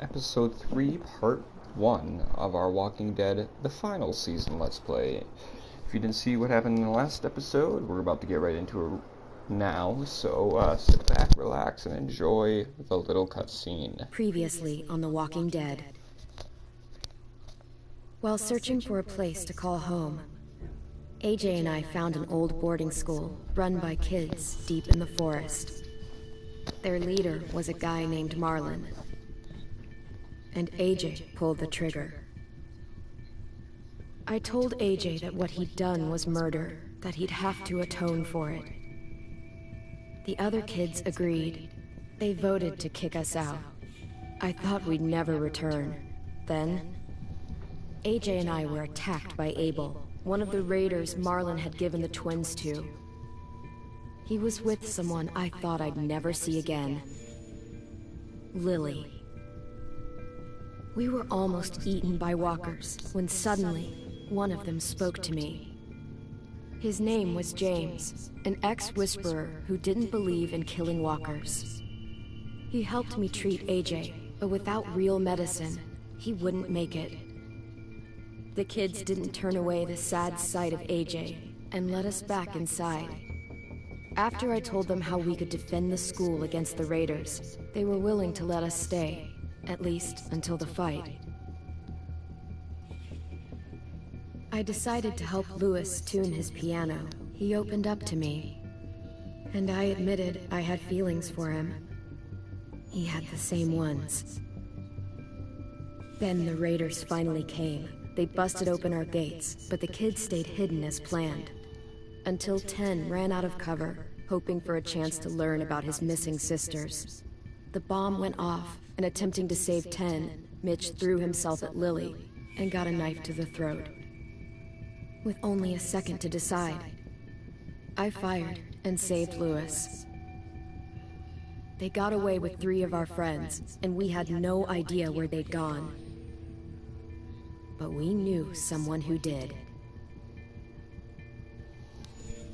Episode 3, Part 1 of our Walking Dead, the final season Let's Play. If you didn't see what happened in the last episode, we're about to get right into it now, so sit back, relax, and enjoy the little cutscene. Previously on The Walking Dead. While searching for a place to call home, AJ and I found an old boarding school run by kids deep in the forest. Their leader was a guy named Marlin, and AJ pulled the trigger. I told AJ that what he'd done was murder, that he'd have to atone for it. The other kids agreed. They voted to kick us out. I thought we'd never return. Then, AJ and I were attacked by Abel, one of the raiders Marlin had given the twins to. He was with someone I thought I'd never see again. Lily. We were almost eaten by walkers when suddenly one of them spoke to me. His name was James, an ex-whisperer who didn't believe in killing walkers. He helped me treat AJ, but without real medicine, he wouldn't make it. The kids didn't turn away the sad sight of AJ and let us back inside. After I told them how we could defend the school against the raiders, they were willing to let us stay, at least until the fight. I decided to help Louis tune his piano. He opened up to me, and I admitted I had feelings for him. He had the same ones. Then the raiders finally came. They busted open our gates, but the kids stayed hidden as planned. Until 10 ran out of cover, hoping for a chance to learn about his missing sisters. The bomb went off, and attempting to save 10, Mitch threw himself at Lily and got a knife to the throat. With only a second to decide, I fired and saved Louis. They got away with 3 of our friends, and we had no idea where they'd gone. But we knew someone who did.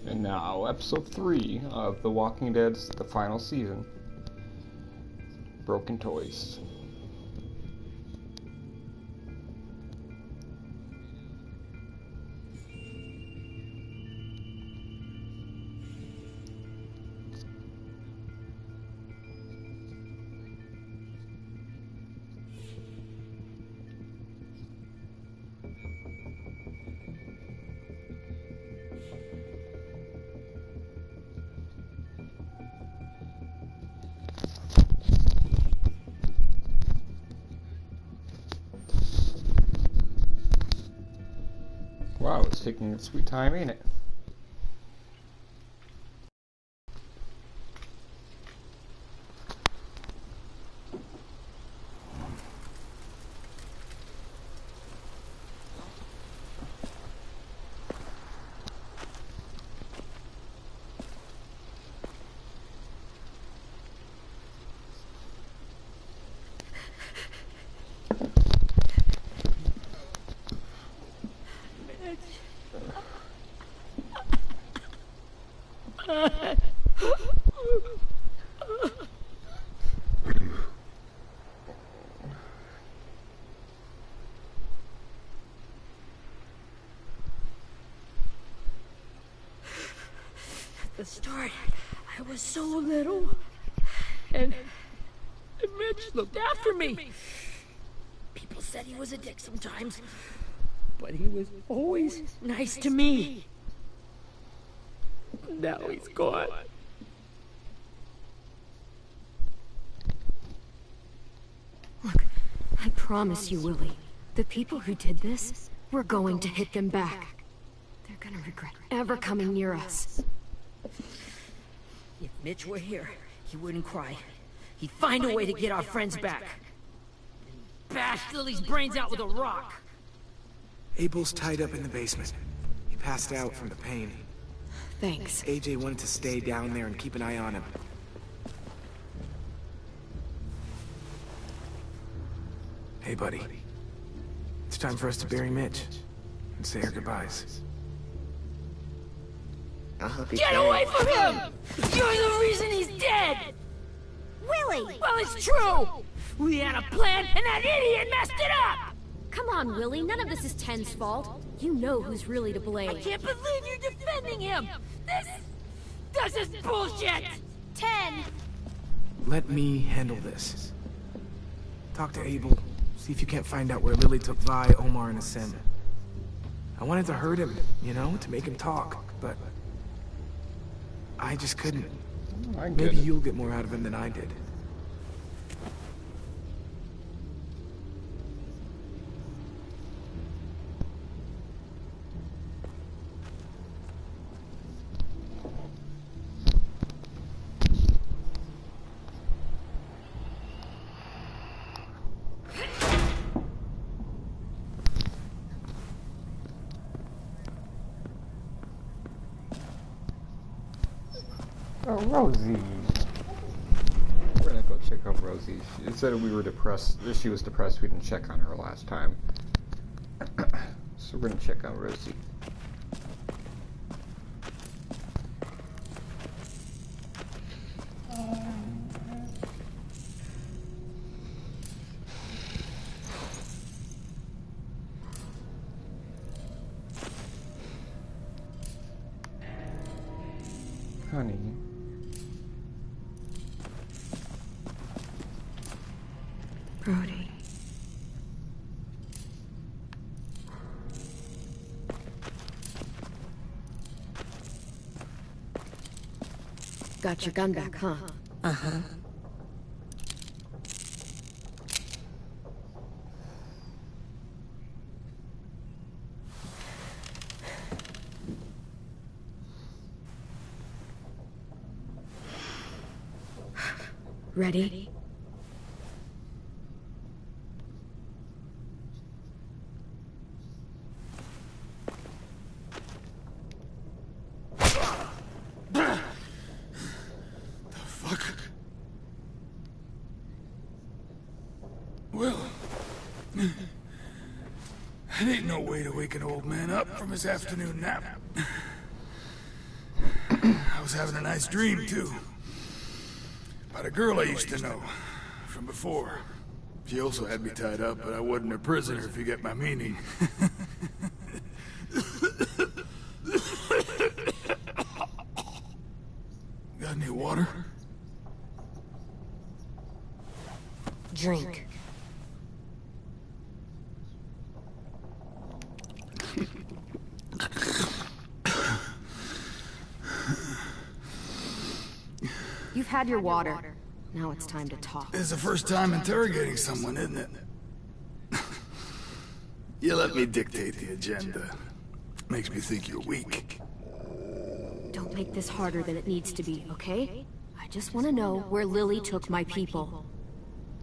And now, episode 3 of The Walking Dead's the final season. Broken Toys. Wow, it's taking its sweet time, ain't it? At the start, I was so little, and Mitch looked after me. People said he was a dick sometimes, but he was always nice to me. Now he's gone. Look, I promise you, Willie, the people who did this, we're going to hit them back. They're gonna regret ever coming near us. If Mitch were here, he wouldn't cry. He'd find a way to get our friends back. Bash Lily's brains out with a rock. Abel's tied up in the basement. He passed out from the pain. Thanks. AJ wanted to stay down there and keep an eye on him. Hey, buddy. It's time for us to bury Mitch and say our goodbyes. Get away from him! You're the reason he's dead! Willie! Well, it's true! We had a plan, and that idiot messed it up! Come on, Willie, none of this is Ten's fault. You know who's really to blame. I can't believe you're defending him! This is bullshit! 10! Let me handle this. Talk to Abel. See if you can't find out where Lily took Vi, Omar, and Asim. I wanted to hurt him, you know, to make him talk, but I just couldn't. Maybe you'll get more out of him than I did. Oh, Rosie. We're gonna go check on Rosie. She said we were depressed. She was depressed. We didn't check on her last time. So we're gonna check on Rosie. Honey. Brody. Got your gun back, huh? Uh-huh. Ready? Well, that ain't no way to wake an old man up from his afternoon nap. I was having a nice dream, too. About a girl I used to know from before. She also had me tied up, but I wasn't a prisoner, if you get my meaning. Got any water? Drink. You've had your water. Now it's time to talk. It's the first time interrogating someone, isn't it? You let me dictate the agenda. Makes me think you're weak. Don't make this harder than it needs to be, okay? I just want to know where Lily took my people.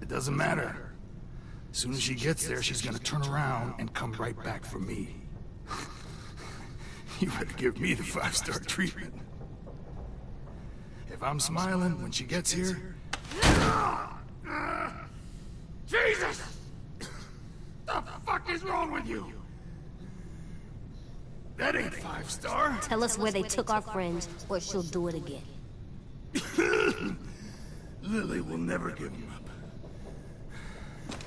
It doesn't matter. As soon as she gets there, she's gonna turn around and come right back for me. You better give me the 5-star treatment. If I'm smiling when she gets here... Jesus! The fuck is wrong with you? That ain't 5-star. Tell us where they took our friends, or she'll do it again. Lily will never give him up.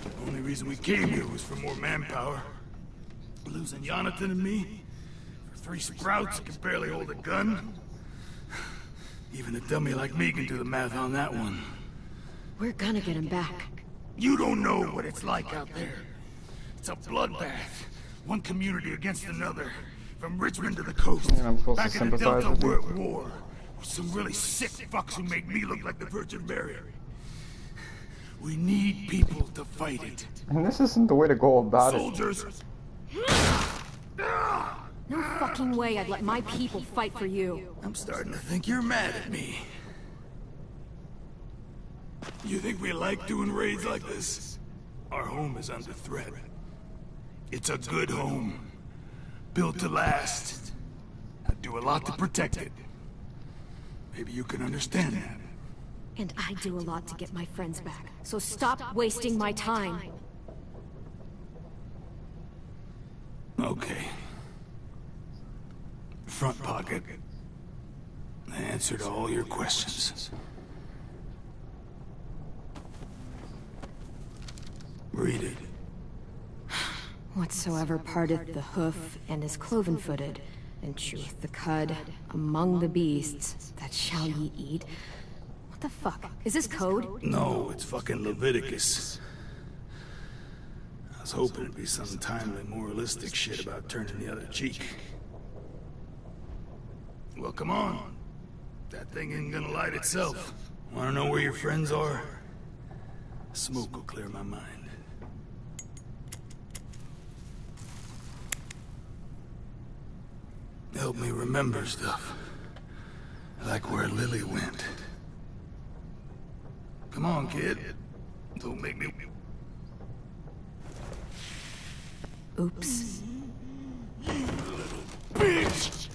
The only reason we came here was for more manpower. Losing Jonathan and me for 3 sprouts who can barely hold a gun. Even a dummy like me can do the math on that one. We're gonna get him back. You don't know what it's like out there. It's a bloodbath. One community against another. From Richmond to the coast. And I'm supposed to Back in the sympathize Delta, with we're you? at war. With some really sick fucks who make me look like the Virgin Mary. We need people to fight it. And this isn't the way to go about it. Soldiers! No fucking way I'd let my people fight for you. I'm starting to think you're mad at me. You think we like doing raids like this? Our home is under threat. It's a good home. Built to last. I do a lot to protect it. Maybe you can understand that. And I do a lot to get my friends back. So stop wasting my time. Okay. Front pocket. The answer to all your questions. Read it. Whatsoever parteth the hoof and is cloven-footed, and cheweth the cud among the beasts, that shall ye eat. What the fuck? Is this code? No, it's fucking Leviticus. I was hoping it'd be some timely, moralistic shit about turning the other cheek. Well, come on. That thing ain't gonna light itself. Wanna know where your friends are? Smoke will clear my mind. Help me remember stuff. Like where Lily went. Come on, kid. Don't make me... Oops. Bitch!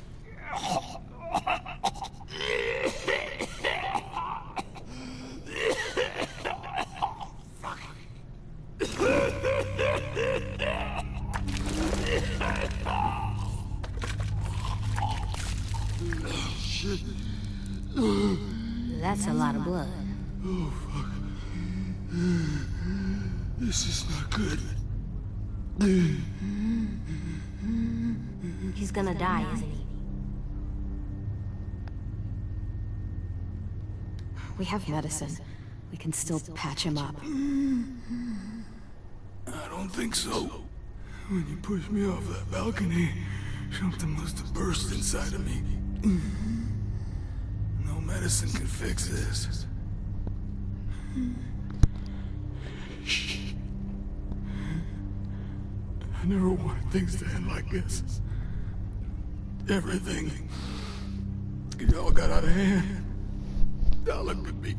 Shit. That's a lot of blood. Oh, fuck. This is not good. He's gonna die, isn't he? We have medicine. We can still patch him up. I don't think so. When you pushed me off that balcony, something must have burst inside of me. No medicine can fix this. I never wanted things to end like this. Everything. It all got out of hand. Now look at me.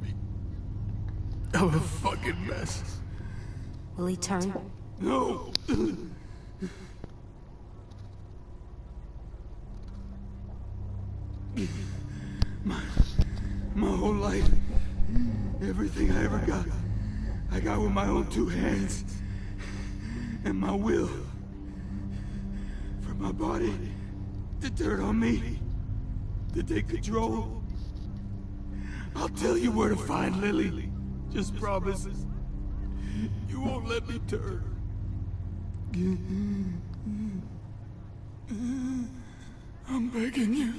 I'm a fucking mess. Will he turn? No! My whole life, everything I ever got, I got with my own two hands. And my will. For my body to turn on me, to take control. I'll tell you where to find Lily. Just promise. You won't let me turn. I'm begging you.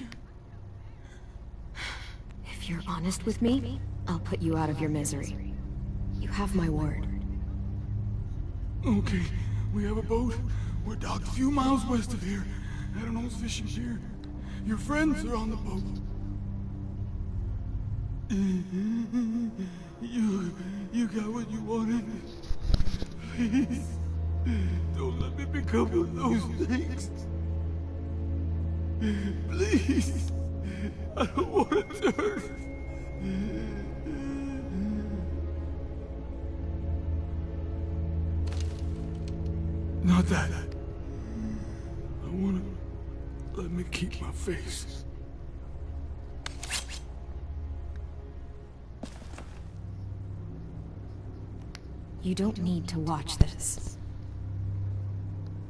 If you're honest with me, I'll put you out of your misery. You have my word. Okay, we have a boat. We're docked a few miles west of here. I don't know who's fishing pier. Your friends are on the boat. You got what you wanted. Please, don't let me become one of those things. Please, I don't want to turn. Not that. I want to let me keep my face. You don't need to watch this.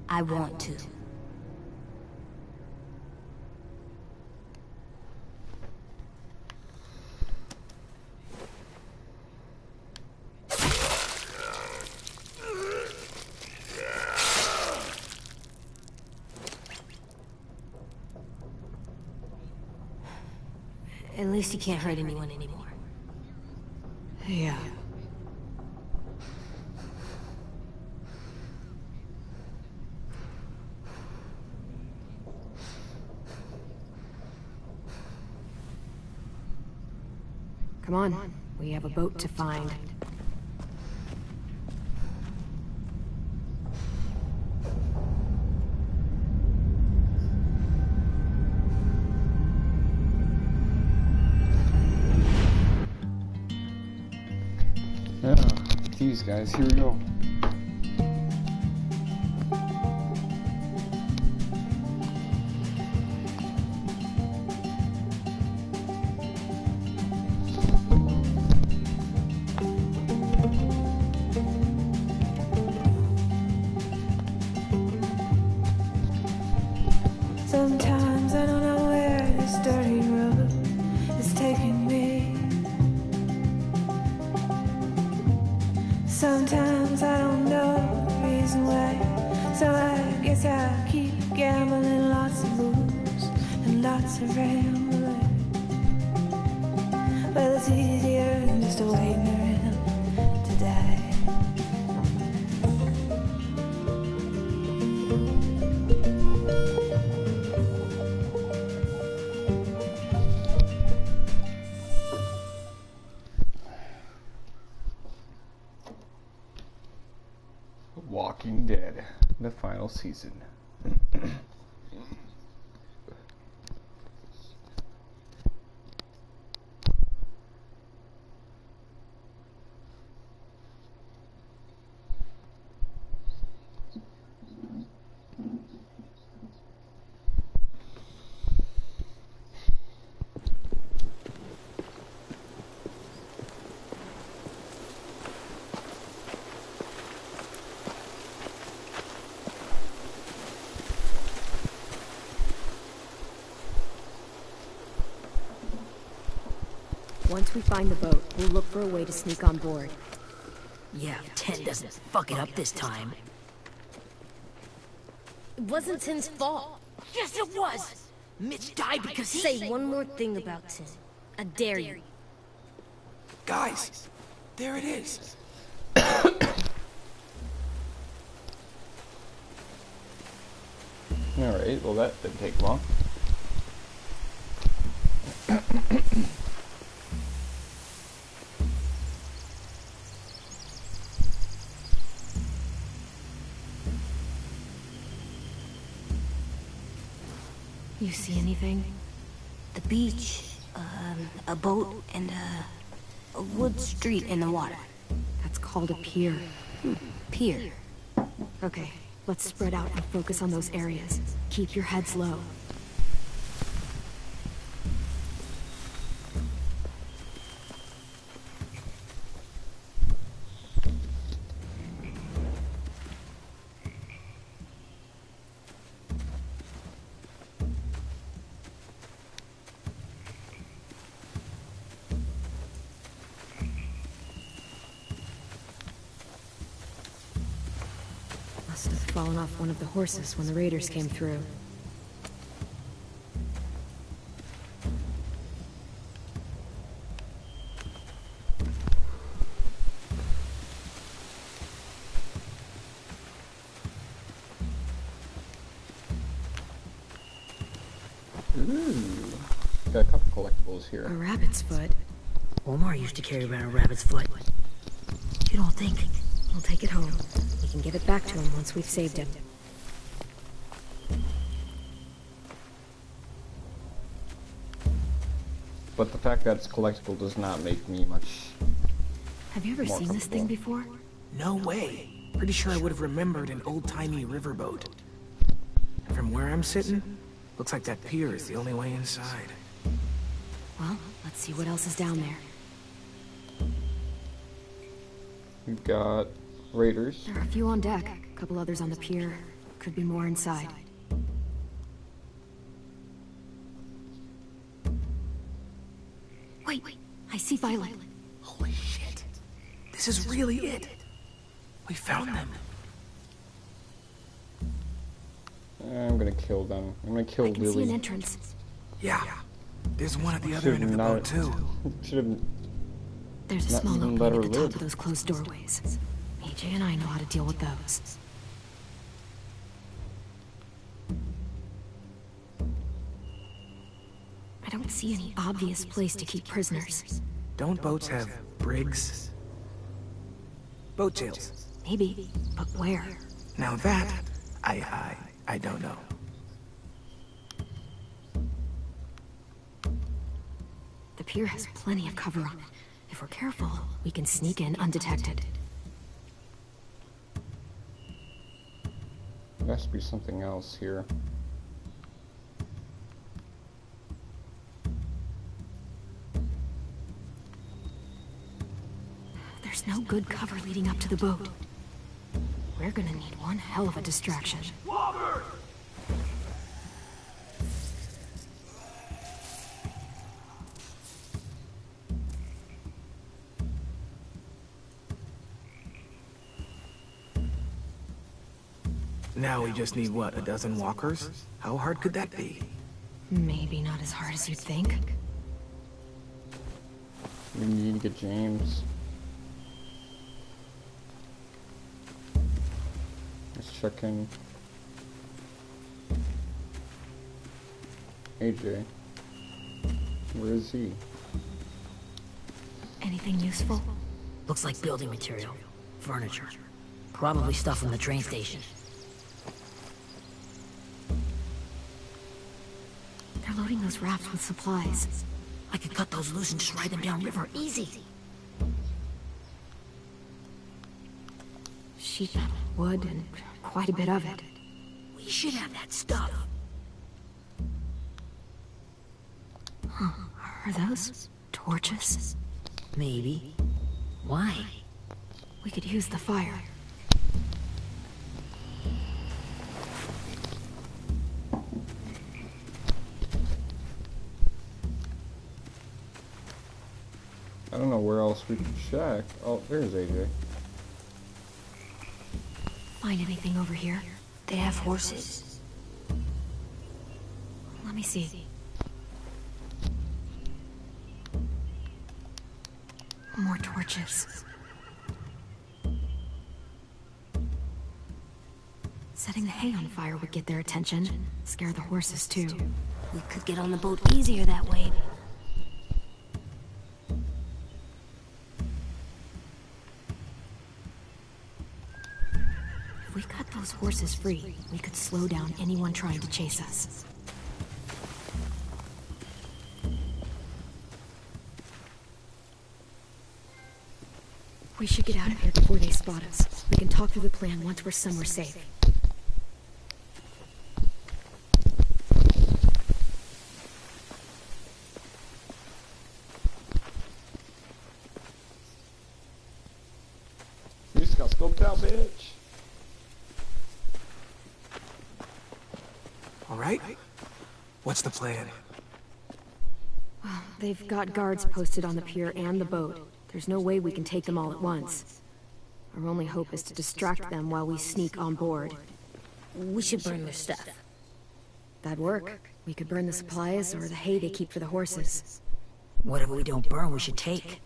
I want to. At least he can't hurt anyone anymore. Yeah. Come on, we have a boat to find. Yeah, geez guys, here we go. Sometimes I don't know where this dirty road is taking me. Sometimes I don't reason why. So I guess I'll keep gambling, lots of moves and lots of rambling. Well, it's easier than just waiting around to die. Walking Dead, the final season. Once we find the boat, we'll look for a way to sneak on board. Yeah, if 10 doesn't fuck it up this time. It wasn't Tin's fault. Yes, it was! Mitch died because he Say one more thing about Tin. I dare you. Guys, there it is. Alright, well that didn't take long. You see anything? The beach, a boat, and a wood street in the water. That's called a pier. Pier. Okay, let's spread out and focus on those areas. Keep your heads low. Must have fallen off one of the horses when the raiders came through. Ooh, got a couple collectibles A here. rabbit's foot. Omar used to carry around a rabbit's foot. You don't think? We'll take it home. We can give it back to him once we've saved him. But the fact that it's collectible does not make me much. Have you ever More seen this thing comfortable. before? No way. Pretty sure I would have remembered an old-timey riverboat. And from where I'm sitting, looks like that pier is the only way inside. Well, let's see what else is down there. We've got raiders. There are a few on deck, a couple others on the pier. Could be more inside. Wait, I see Violet. Holy shit. This is really it. We found them. I'm gonna kill them. I'm gonna kill I can see an Lily. entrance. Yeah. There's one at the other end of the boat, too. Should have. There's a Not small even opening let at her the top live. of those closed doorways. AJ and I know how to deal with those. I don't see any obvious place to keep prisoners. Don't boats have brigs? Boat jails. Maybe, but where? Now that, I don't know. The pier has plenty of cover on it. If we're careful, we can sneak in undetected. There has to be something else here. There's no good cover leading up to the boat. We're gonna need one hell of a distraction. Now we just need, what, a dozen walkers? How hard could that be? Maybe not as hard as you'd think. We need to get James. Let's check in. AJ. Where is he? Anything useful? Looks like building material. Furniture. Probably stuff from the train station. They're loading those rafts with supplies. I could cut those loose and just ride them downriver. Easy. Sheet metal, wood, and quite a bit of it. We should have that stuff. Huh. Are those torches? Maybe. Why? We could use the fire. I don't know where else we can check. Oh, there's AJ. Find anything over here? They have horses. Let me see. More torches. Setting the hay on fire would get their attention. Scare the horses, too. We could get on the boat easier that way. If we cut those horses free, we could slow down anyone trying to chase us. We should get out of here before they spot us. We can talk through the plan once we're somewhere safe. You just got scoped out, bitch. All right? What's the plan? Well, they've got guards posted on the pier and the boat. There's no way we can take them all at once. Our only hope is to distract them while we sneak on board. We should burn their stuff. That'd work. We could burn the supplies or the hay they keep for the horses. Whatever we don't burn, we should take.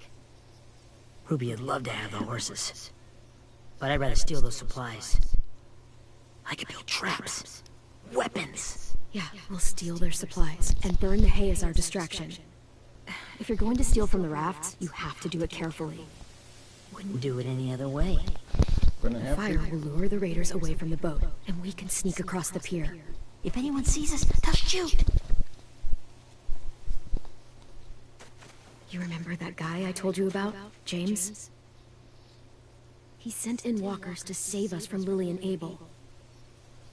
Ruby'd love to have the horses. But I'd rather steal those supplies. I could build traps. Weapons. Yeah, we'll steal their supplies and burn the hay as our distraction. If you're going to steal from the rafts, you have to do it carefully. Wouldn't do it any other way. Gonna The have fire to. will lure the raiders away from the boat, and we can sneak across the pier. If anyone sees us, they'll shoot. You remember that guy I told you about, James? He sent in walkers to save us from Lily and Abel.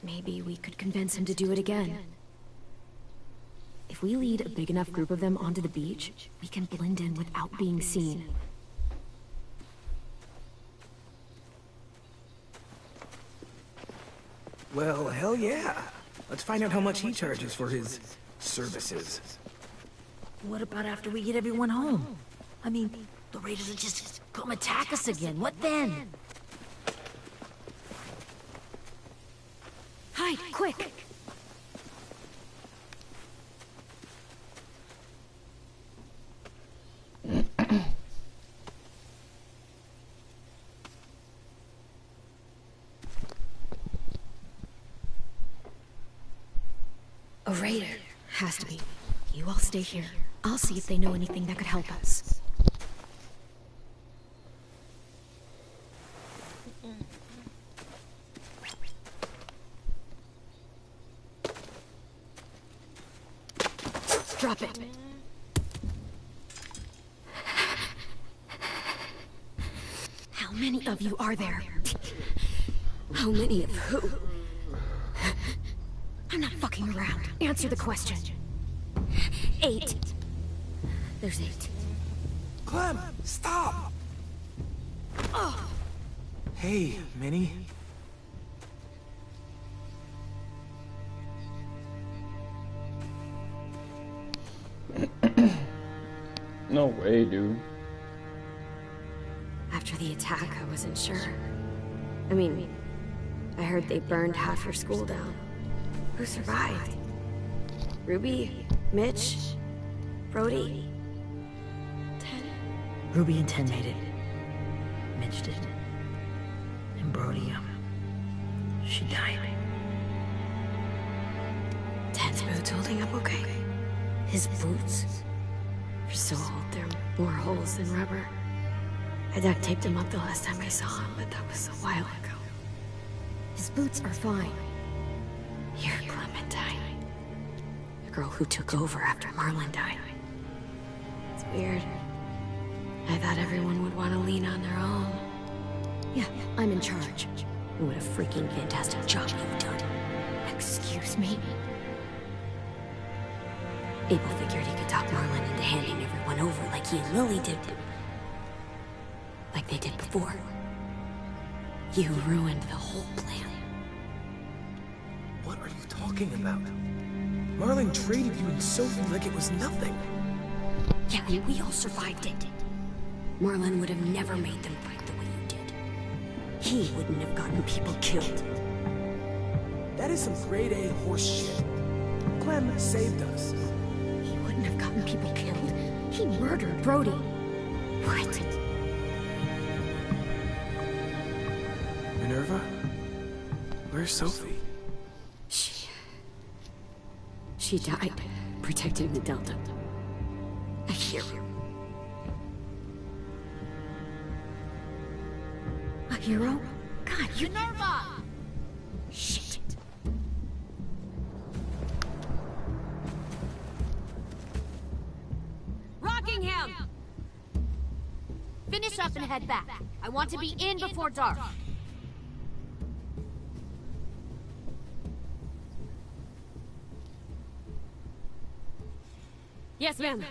Maybe we could convince him to do it again. If we lead a big enough group of them onto the beach, we can blend in without being seen. Well, hell yeah. Let's find out how much he charges for his services. What about after we get everyone home? I mean, the raiders will just come attack us again. What then? Hide, quick! A raider. Has to be. You all stay here. I'll see if they know anything that could help us. Drop it. How many of you are there? How many of who? I'm not fucking around. Answer the question. 8. There's 8. Clem, stop! Hey, Minnie. No way, dude. After the attack, I wasn't sure. I mean, I heard they burned half your school down. Who survived? Ruby? Mitch? Brody? Ten? Ruby and Ten made it. Mitch didn't. And Brody, she died. Ten's boots holding up okay? His boots? They're so old, they're more holes than rubber. I duct taped him up the last time I saw him, but that was a while ago. His boots are fine. You're Clementine. The girl who took over after Marlon died. It's weird. I thought everyone would want to lean on their own. Yeah, I'm in charge. What a freaking fantastic job you've done. Excuse me? Abel figured he could talk Marlon into handing everyone over like he and Lily did. Like they did before. You ruined the whole plan. What are you talking about? Marlon traded you and Sophie like it was nothing. Yeah, and we all survived it. Marlon would have never made them fight the way you did. He wouldn't have gotten people killed. That is some grade A horse shit. Clem saved us. He wouldn't have gotten people killed. He murdered Brody. What? Minerva? Where's Sophie? She died protecting the Delta. A hero. A hero? God, you... Minerva! Shit. Rockingham! Finish up and head back. I want to be in before dark. Yes, ma'am.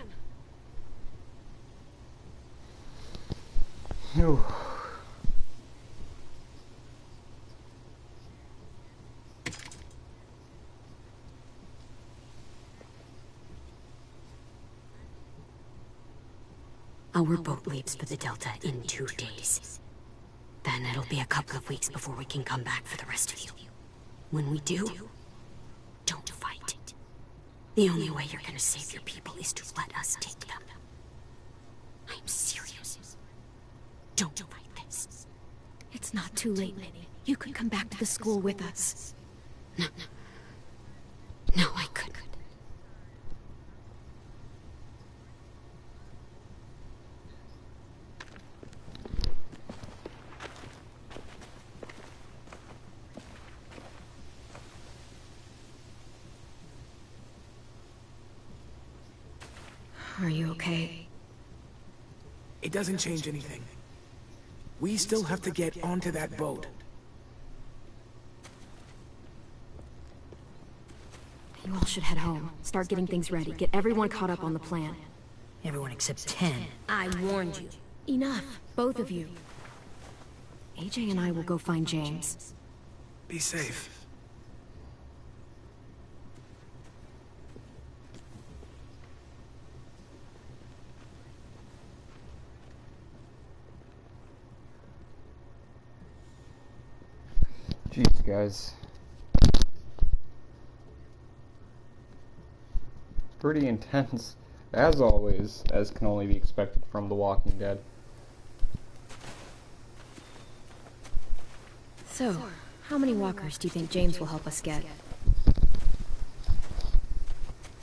Phew. Our boat leaves for the Delta in 2 days. Then it'll be a couple of weeks before we can come back for the rest of you. When we do, don't fight. The only way you're gonna save your people is to let us take them. I'm serious. Don't fight this. It's not too late, Minnie. You could come back to the school with us. No, I couldn't. Are you okay? It doesn't change anything. We still have to get onto that boat. You all should head home. Start getting things ready. Get everyone caught up on the plan. Everyone except 10. I warned you. Enough, both of you. AJ and I will go find James. Be safe. Jeez, guys. Pretty intense, as always, as can only be expected from The Walking Dead. So, how many walkers do you think James will help us get?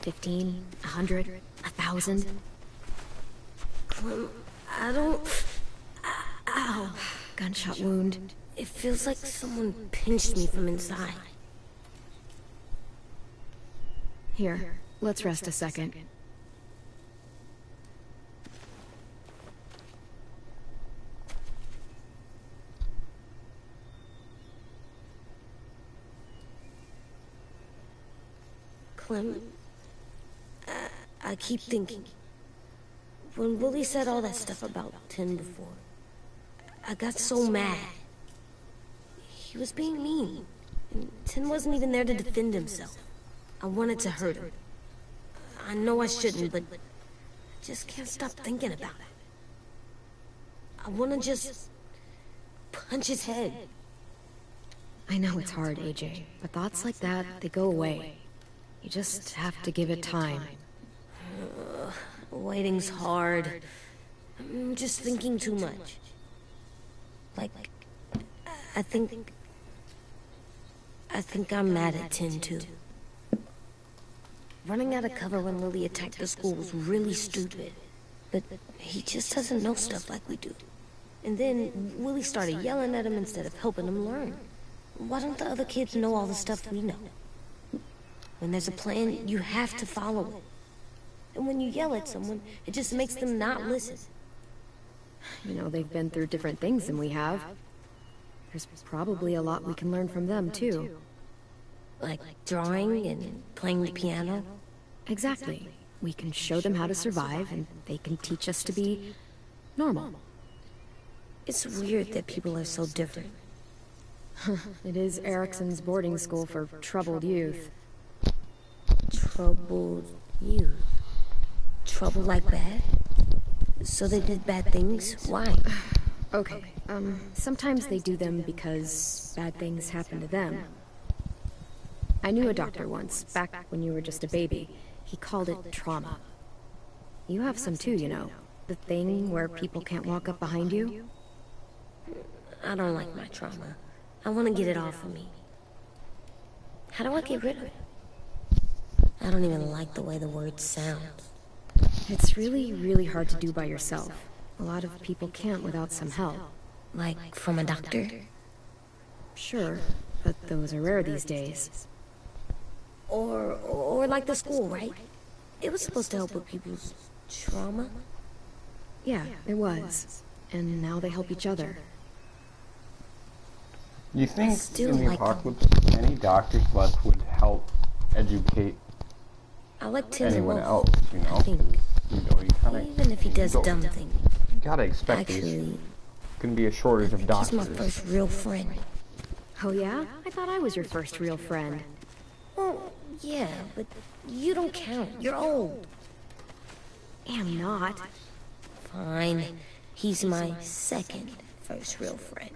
15? 100? 1,000? I don't... Ow. Gunshot wound. It feels like someone pinched me from inside. Here, let's rest a second. Clem, I keep thinking. When Willie said all that stuff about Tin before, I got so mad. He was being mean. And Tin wasn't even there to defend himself. I wanted to hurt him. I know I shouldn't, but I just can't stop thinking about it. I want to just punch his head. I know it's hard, AJ, but thoughts like that, they go away. You just have to give it time. Waiting's hard. I'm just thinking too much. Like, I think I'm mad at Tin, too. Running out of cover when Lily attacked the school was really stupid. But he just doesn't know stuff like we do. And then Willie started yelling at him instead of helping him learn. Why don't the other kids know all the stuff we know? When there's a plan, you have to follow it. And when you yell at someone, it just makes them not listen. You know, they've been through different things than we have. There's probably a lot we can learn from them, too. Like drawing and playing the piano? Exactly. We can show them how to survive, and they can teach us to be normal. It's weird that people are so different. It is Erickson's boarding school for troubled youth. Troubled youth? Trouble like bad? So they did bad things? Why? Okay, sometimes they do them because bad things happen to them. I knew a doctor once, back when you were just a baby. He called it trauma. You have some too, you know. The thing where people can't walk up behind you. I don't like my trauma. I want to get it off of me. How do I get rid of it? I don't even like the way the word sounds. It's really, really hard to do by yourself. A lot of people can't without some help. Like from a doctor? Sure, but those are rare these days. Or like the school, right? It was supposed to help with people's trauma? Yeah, it was. And now they help each other. You think still in the like apocalypse any doctors left would help educate I like Tim anyone a lot, else, you know? I think. You know, you kinda, Even if he does dumb things. you gotta expect there's Actually, gonna be a shortage of he's doctors. my first real friend. Oh yeah? I thought I was your first real friend. Well, yeah, but you don't count. You're old. Am not. Fine. He's my second first real friend.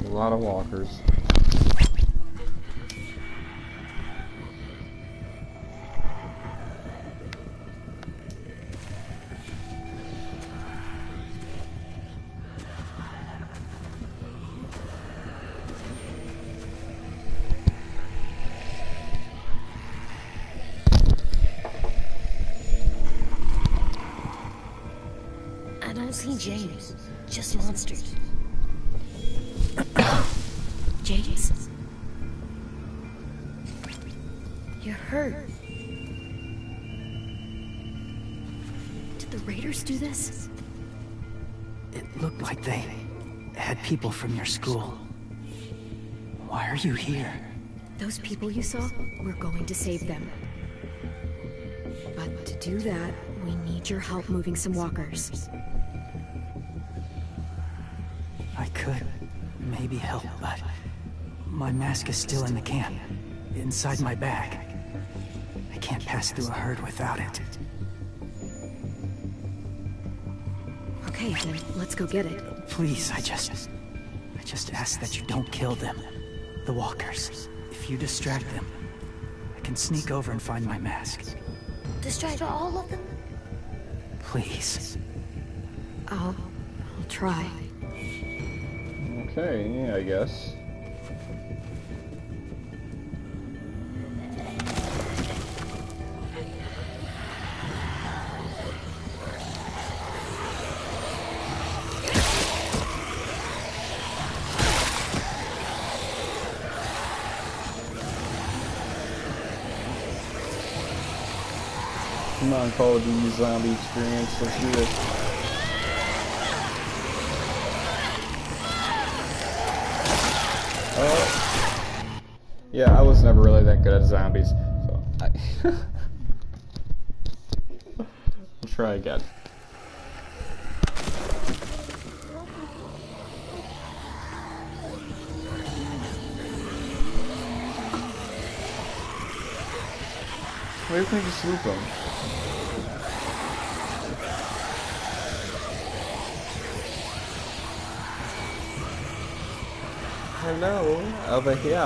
A lot of walkers. I don't see James. Just monsters. James? You're hurt. Did the Raiders do this? It looked like they had people from your school. Why are you here? Those people you saw, we're going to save them. But to do that, we need your help moving some walkers. I could maybe help, but my mask is still in the camp, inside my bag. I can't pass through a herd without it. Okay, then let's go get it. Please, I just ask that you don't kill them. The walkers. If you distract them, I can sneak over and find my mask. Distract all of them? Please. I'll try. Okay, yeah, I guess. Come on, Call of Duty Zombie Experience, let's do this. Yeah, I was never really that good at zombies, so I'll try again. Maybe we can just loop them. Hello, over here.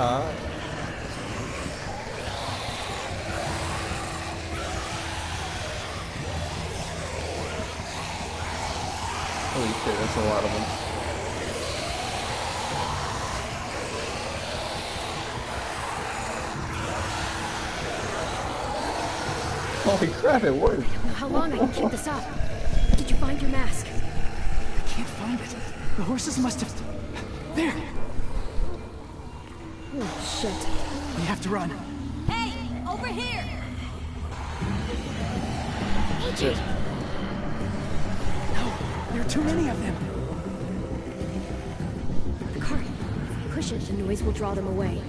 Holy shit, that's a lot of them. Holy crap, it worked! How long I can keep this up? Did you find your mask? I can't find it. The horses must have... There! Oh, shit. We have to run. Hey, over here! Shit. No, there are too many of them. The cart. If we push it, the noise will draw them away.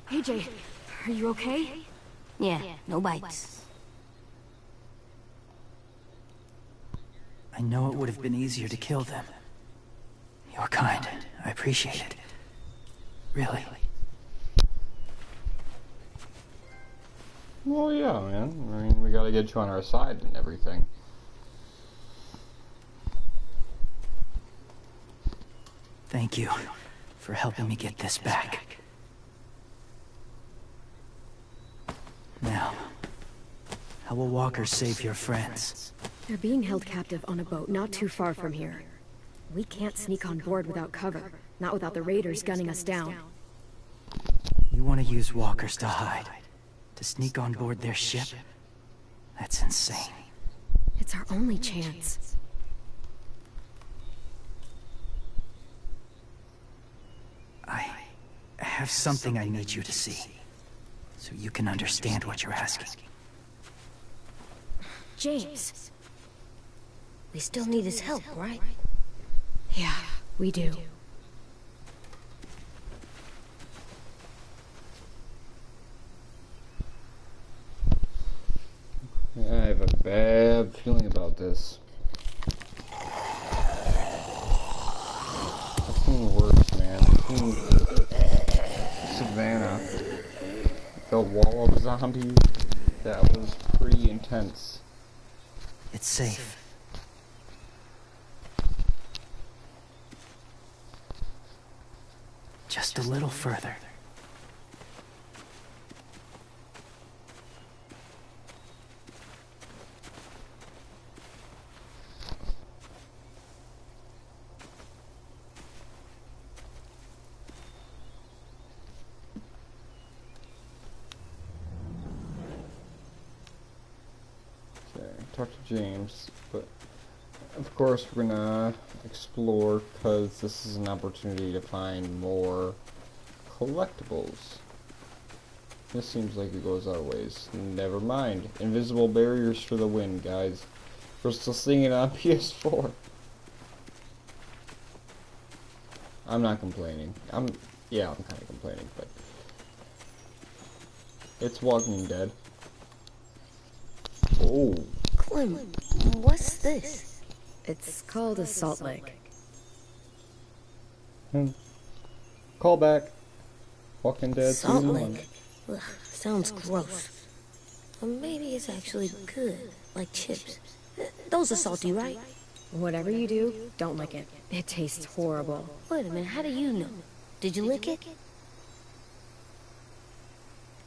AJ, are you okay? Yeah, no bites. I know it would have been easier to kill them. You're kind. I appreciate it. Really. Well, yeah, man. I mean, we gotta get you on our side and everything. Thank you for helping me get this back. Now, how will walkers save your friends? They're being held captive on a boat not too far from here. We can't sneak on board without cover, not without the raiders gunning us down. You want to use walkers to hide? To sneak on board their ship? That's insane. It's our only chance. I have something I need you to see, so you can understand what you're asking. James. We still need his help, right? Yeah, we do. I have a bad feeling about this. I've seen worse, man. I've seen Savannah. The wall of zombies. That was pretty intense. It's safe. Just a little further. Okay, talk to James, but of course we're gonna explore because this is an opportunity to find more collectibles. This seems like it goes our ways. Never mind. Invisible barriers for the win, guys. We're still seeing it on PS4. I'm not complaining. I'm kind of complaining, but it's Walking Dead. Oh. Clem, what's this? It's called a salt lick. Call back. Walking Dead Salt season 1. lick? Ugh, sounds gross. Or maybe it's actually good, like chips. Those are salty, right? Whatever you do, don't lick it. It tastes horrible. Wait a minute, how do you know? Did you lick it?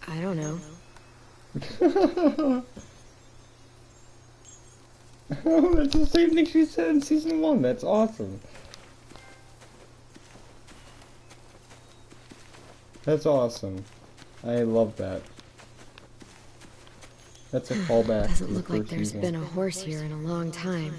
I don't know. Oh, that's the same thing she said in season 1. That's awesome. That's awesome. I love that. That's a callback. Doesn't to the look like first there's season. been a horse here in a long time.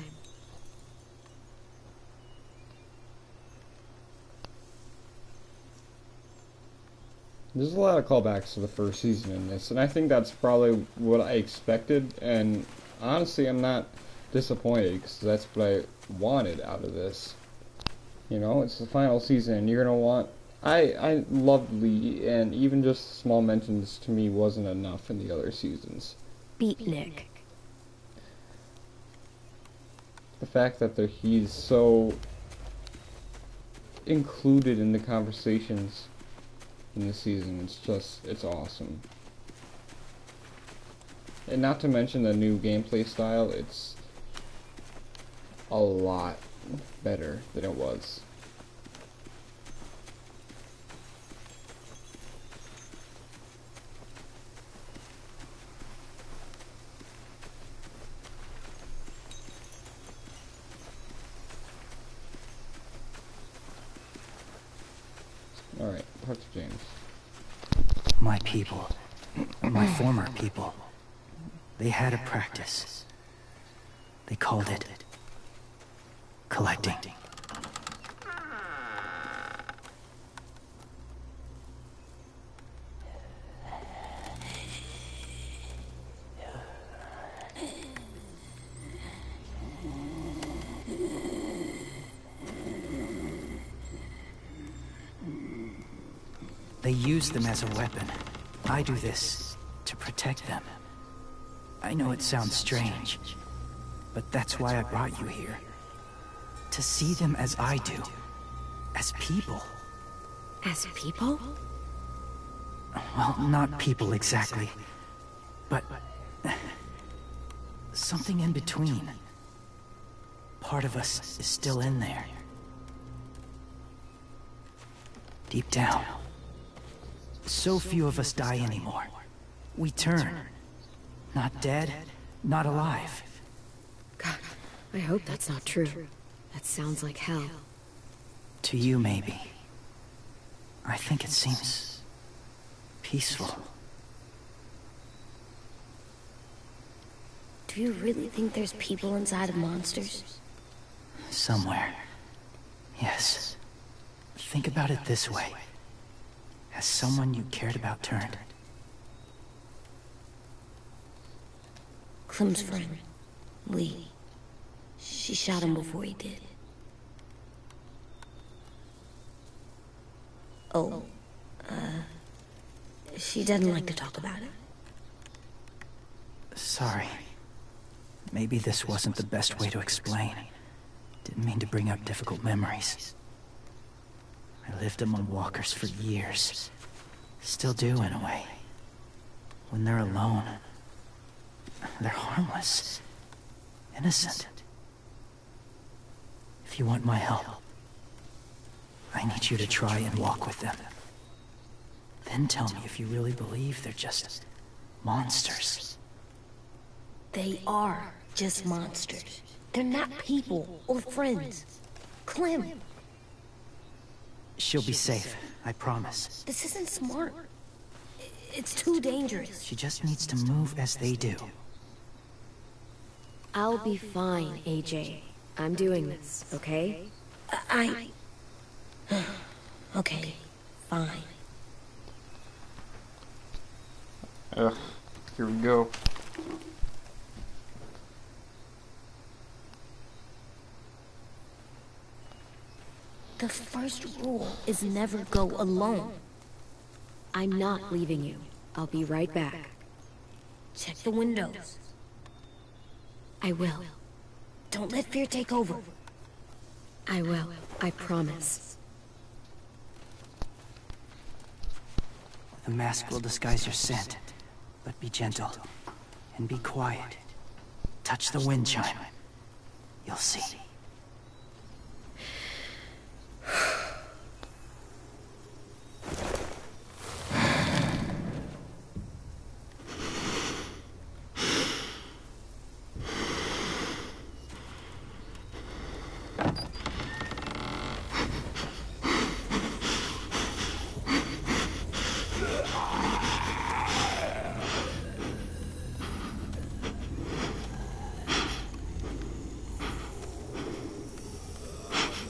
There's a lot of callbacks to the first season in this, and I think that's probably what I expected, and honestly, I'm not disappointed, because that's what I wanted out of this. You know, it's the final season, and you're gonna want... I loved Lee, and even just small mentions to me wasn't enough in the other seasons. Beatnik. The fact that he's so included in the conversations in the season, it's awesome. And not to mention the new gameplay style, it's a lot better than it was. Alright, talk to James. My people, my former people, they had a practice. They called it collecting. They use them as a weapon. I do this to protect them. I know it sounds strange, but that's why I brought you here. To see them as I do. As people. As people? Well, not people exactly, but something in between. Part of us is still in there. Deep down. So few of us die anymore. We turn. Not dead, not alive. God, I hope that's not true. That sounds like hell. To you, maybe. I think it seems peaceful. Do you really think there's people inside of monsters? Somewhere. Yes. Think about it this way. Has someone you cared about turned? Clem's friend, Lee. She shot him before he did. Oh, she doesn't like to talk about it. Sorry. Maybe this wasn't the best way to explain. Didn't mean to bring up difficult memories. I lived among walkers for years. Still do, in a way. When they're alone, they're harmless. Innocent. If you want my help, I need you to try and walk with them. Then tell me if you really believe they're just monsters. They are just monsters. They're not people or friends. Clem! She'll be safe, I promise. This isn't smart. It's too dangerous. She just needs to move as they do. I'll be fine, AJ. I'm doing this, okay? Okay, fine. Ugh, here we go. The first rule is never go alone. I'm not leaving you. I'll be right back. Check the windows. I will. Don't let fear take over. I will. I promise. The mask will disguise your scent, but be gentle and be quiet. Touch the wind chime. You'll see.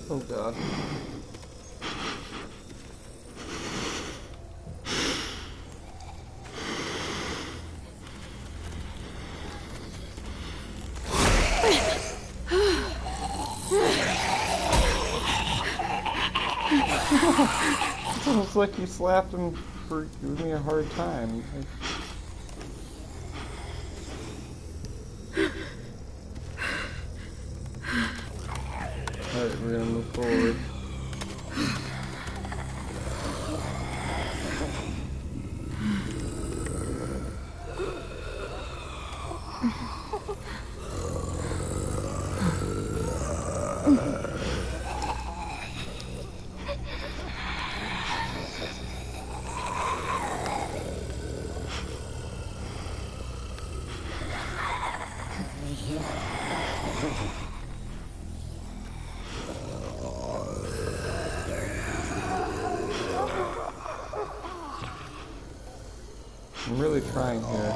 Oh god. It's like you slapped him for giving me a hard time. Alright, we're gonna move forward. I'm really trying here.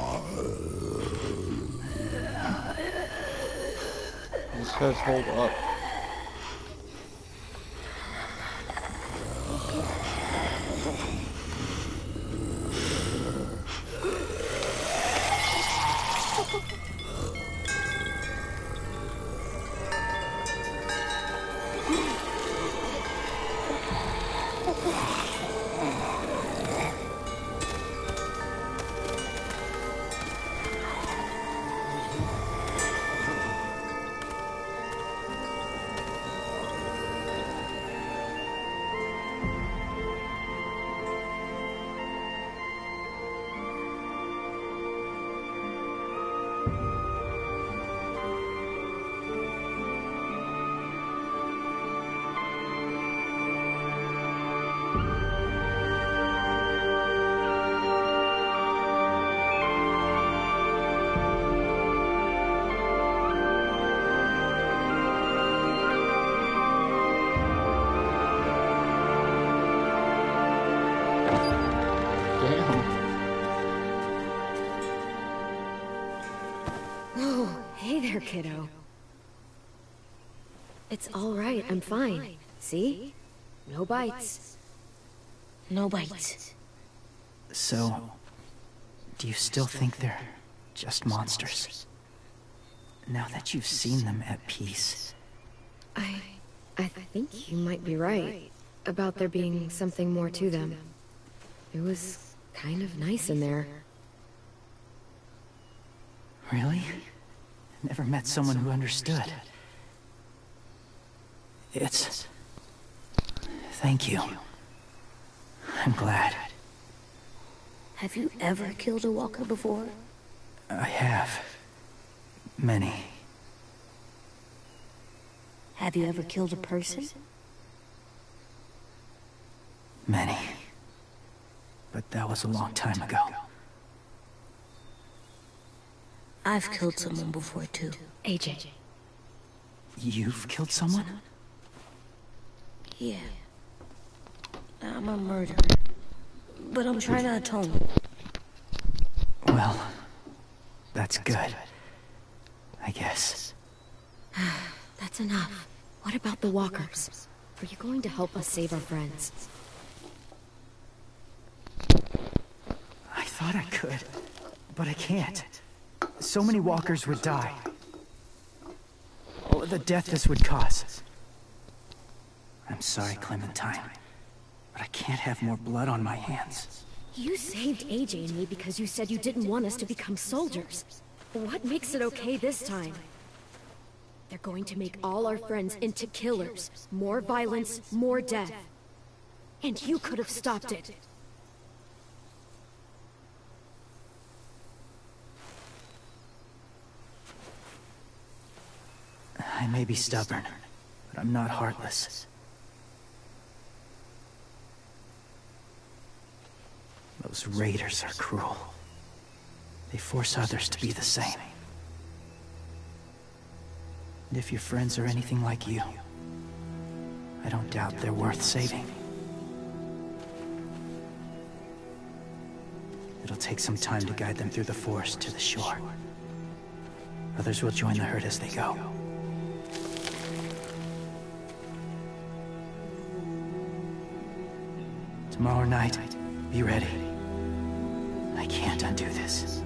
It says hold up. Oh, hey there, kiddo. It's all right, I'm fine. See? No bites. No bites. So, do you still think they're just monsters? Now that you've seen them at peace. I think you might be right about there being something more to them. It was kind of nice in there. Really? Never met someone who understood. Thank you. I'm glad. Have you ever killed a walker before? I have. Many. Have you ever killed a person? Many. But that was a long time ago. I've killed someone before, too. AJ. You've killed someone? Yeah. I'm a murderer. But I'm trying to atone. Well, that's good. I guess. That's enough. What about the walkers? Are you going to help us save our friends? I thought I could, but I can't. So many walkers would die. Oh, the death this would cause. I'm sorry, Clementine, but I can't have more blood on my hands. You saved AJ and me because you said you didn't want us to become soldiers. What makes it okay this time? They're going to make all our friends into killers. More violence, more death. And you could have stopped it. I may be stubborn, but I'm not heartless. Those raiders are cruel. They force others to be the same. And if your friends are anything like you, I don't doubt they're worth saving. It'll take some time to guide them through the forest to the shore. Others will join the herd as they go. Tomorrow night, be ready. I can't undo this.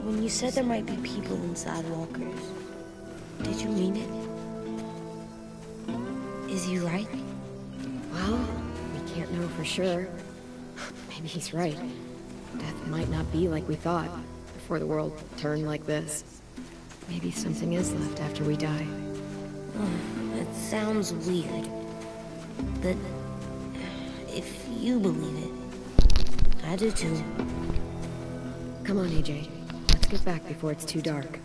When you said there might be people inside walkers, did you mean it? Is he right? Well, we can't know for sure. Maybe he's right. Death might not be like we thought, before the world turned like this. Maybe something is left after we die. It sounds weird. But if you believe it, I do too. Come on, AJ. Let's get back before it's too dark.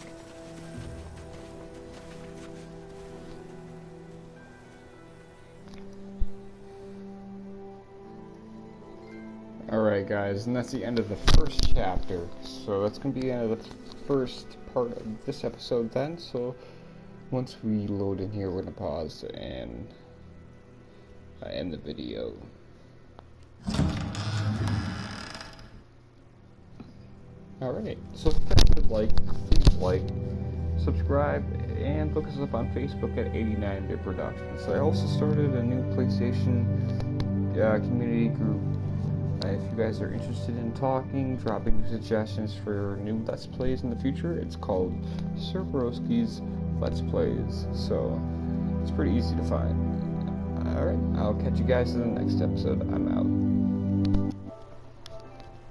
Alright guys, and that's the end of the first chapter. So that's going to be the end of the first part of this episode then. So once we load in here, we're going to pause and end the video. Alright, so if you guys would like, please like, subscribe, and look us up on Facebook at 89-Bit Productions. I also started a new PlayStation community group. If you guys are interested in talking, dropping new suggestions for new Let's Plays in the future, it's called Sir Broski's Let's Plays. So it's pretty easy to find. Alright, I'll catch you guys in the next episode. I'm out.